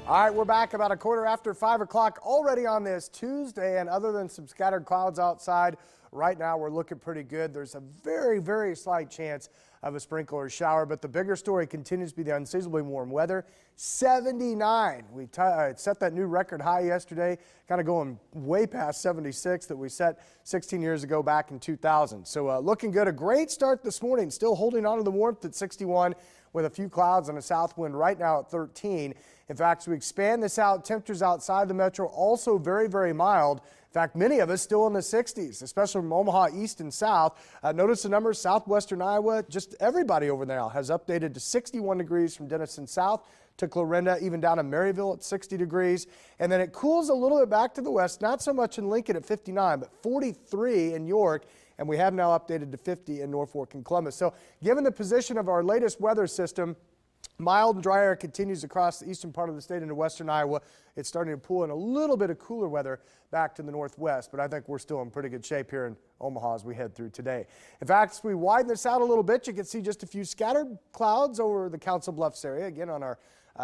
All right, we're back about a quarter after 5 o'clock already on this Tuesday, and other than some scattered clouds outside, right now we're looking pretty good. There's a very, very slight chance of a sprinkle or shower, but the bigger story continues to be the unseasonably warm weather. 79. We set that new record high yesterday, kind of going way past 76 that we set 16 years ago back in 2000. So looking good. A great start this morning, still holding on to the warmth at 61 with a few clouds and a south wind right now at 13. In fact, as we expand this out, temperatures outside the metro also very, very mild. In fact, many of us still in the 60s, especially from Omaha east and south. Notice the numbers, southwestern Iowa, just everybody over there has updated to 61 degrees from Denison south to Clarinda, even down in Maryville at 60 degrees. And then it cools a little bit back to the west, not so much in Lincoln at 59, but 43 in York. And we have now updated to 50 in Norfolk and Columbus. So given the position of our latest weather system, mild and dry air continues across the eastern part of the state into western Iowa. It's starting to pull in a little bit of cooler weather back to the northwest, but I think we're still in pretty good shape here in Omaha as we head through today. In fact, as we widen this out a little bit, you can see just a few scattered clouds over the Council Bluffs area. Again, on our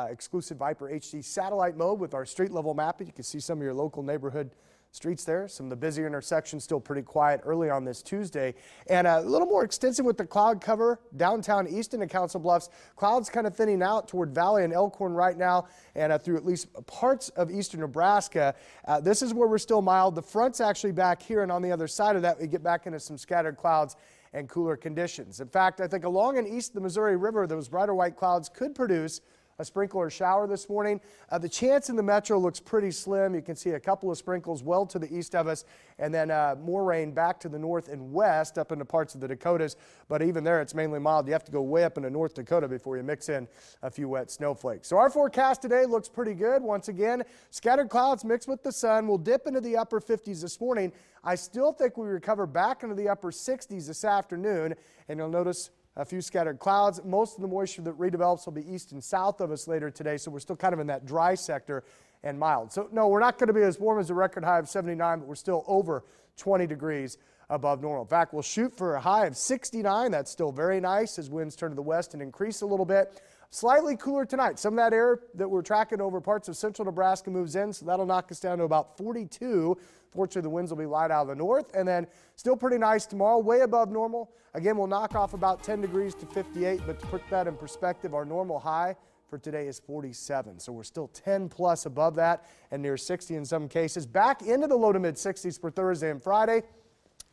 exclusive Viper HD satellite mode with our street level mapping, you can see some of your local neighborhood streets there. Some of the busier intersections still pretty quiet early on this Tuesday. And a little more extensive with the cloud cover downtown Easton and Council Bluffs. Clouds kind of thinning out toward Valley and Elkhorn right now and through at least parts of eastern Nebraska. This is where we're still mild. The front's actually back here, and on the other side of that, we get back into some scattered clouds and cooler conditions. In fact, I think along and east of the Missouri River, those brighter white clouds could produce a sprinkle or shower this morning. The chance in the metro looks pretty slim. You can see a couple of sprinkles well to the east of us, and then more rain back to the north and west up into parts of the Dakotas. But even there, it's mainly mild. You have to go way up into North Dakota before you mix in a few wet snowflakes. So our forecast today looks pretty good. Once again, scattered clouds mixed with the sun. We'll dip into the upper 50s this morning. I still think we recover back into the upper 60s this afternoon, and you'll notice a few scattered clouds. Most of the moisture that redevelops will be east and south of us later today, so we're still kind of in that dry sector and mild. So no, we're not going to be as warm as the record high of 79, but we're still over 20 degrees above normal. In fact, we'll shoot for a high of 69. That's still very nice as winds turn to the west and increase a little bit. Slightly cooler tonight. Some of that air that we're tracking over parts of central Nebraska moves in, so that'll knock us down to about 42. Fortunately, the winds will be light out of the north, and then still pretty nice tomorrow, way above normal. Again, we'll knock off about 10 degrees to 58, but to put that in perspective, our normal high for today is 47. So we're still 10 plus above that and near 60 in some cases. Back into the low to mid 60s for Thursday and Friday,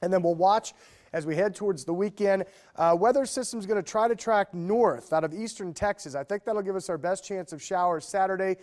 and then we'll watch as we head towards the weekend. Weather system's going to try to track north out of eastern Texas. I think that'll give us our best chance of showers Saturday.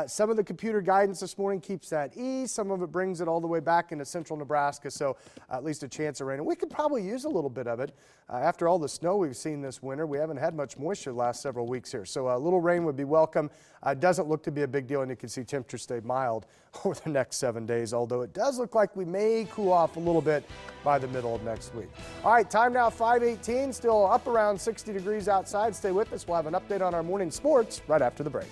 Some of the computer guidance this morning keeps that east. Some of it brings it all the way back into central Nebraska, so at least a chance of rain. And we could probably use a little bit of it. After all the snow we've seen this winter, we haven't had much moisture the last several weeks here. So a little rain would be welcome. Doesn't look to be a big deal, and you can see temperatures stay mild over the next 7 days, although it does look like we may cool off a little bit by the middle of next week. All right, time now 5:18, still up around 60 degrees outside. Stay with us. We'll have an update on our morning sports right after the break.